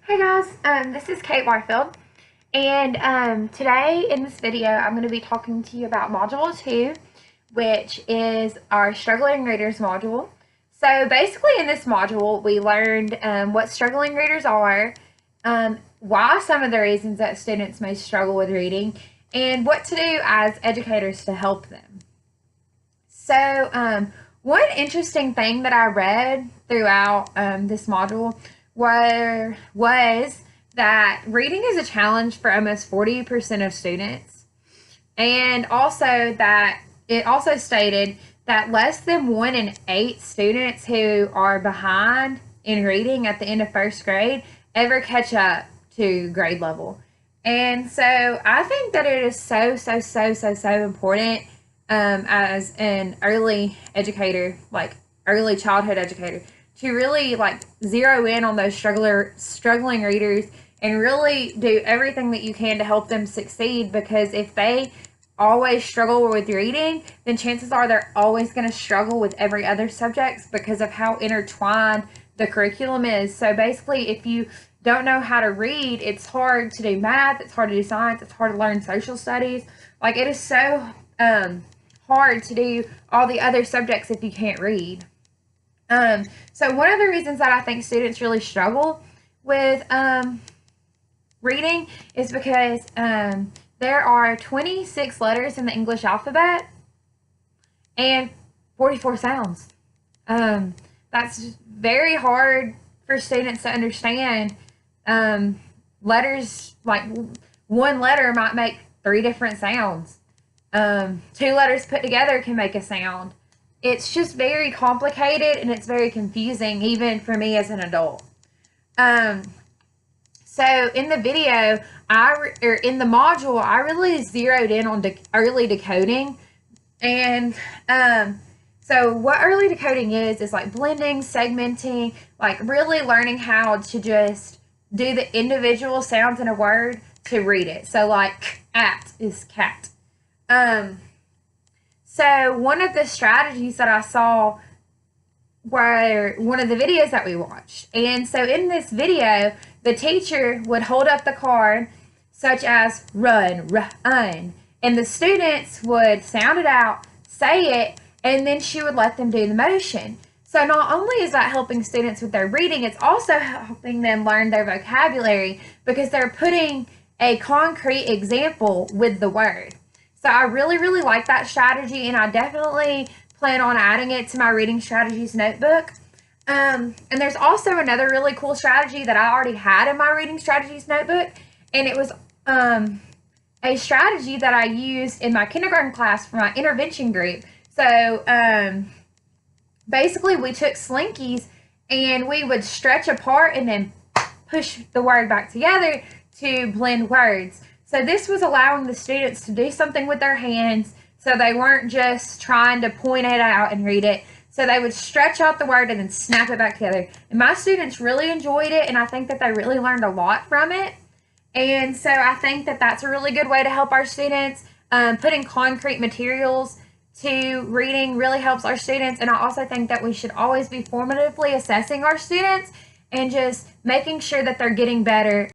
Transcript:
Hey guys, this is Kate Warfield, and today in this video I'm going to be talking to you about Module 2, which is our Struggling Readers module. So basically in this module we learned what struggling readers are, why some of the reasons that students may struggle with reading, and what to do as educators to help them. So one interesting thing that I read throughout this module was that reading is a challenge for almost 40% of students, and also that it also stated that less than 1 in 8 students who are behind in reading at the end of first grade ever catch up to grade level. And so I think that it is so important as an early educator, like early childhood educator, to really like zero in on those struggling readers and really do everything that you can to help them succeed, because if they always struggle with reading, then chances are they're always going to struggle with every other subject because of how intertwined the curriculum is. So basically, if you don't know how to read, it's hard to do math, it's hard to do science, it's hard to learn social studies. Like, it is so hard to do all the other subjects if you can't read. So one of the reasons that I think students really struggle with reading is because there are 26 letters in the English alphabet and 44 sounds. That's very hard for students to understand. Letters, like one letter might make 3 different sounds. 2 letters put together can make a sound. It's just very complicated and it's very confusing, even for me as an adult. So in the video, in the module, I really zeroed in on early decoding. And so what early decoding is like blending, segmenting, like really learning how to just do the individual sounds in a word to read it. So like at is cat. So one of the strategies that I saw were one of the videos that we watched. And so in this video, the teacher would hold up the card such as run, run, and the students would sound it out, say it, and then she would let them do the motion. So not only is that helping students with their reading, it's also helping them learn their vocabulary because they're putting a concrete example with the word. So I really like that strategy, and I definitely plan on adding it to my reading strategies notebook. And there's also another really cool strategy that I already had in my reading strategies notebook, and it was a strategy that I used in my kindergarten class for my intervention group. So basically we took slinkies and we would stretch apart and then push the word back together to blend words. So this was allowing the students to do something with their hands, so they weren't just trying to point it out and read it. So they would stretch out the word and then snap it back together. And my students really enjoyed it, and I think that they really learned a lot from it. And so I think that that's a really good way to help our students. Putting concrete materials to reading really helps our students. And I also think that we should always be formatively assessing our students and just making sure that they're getting better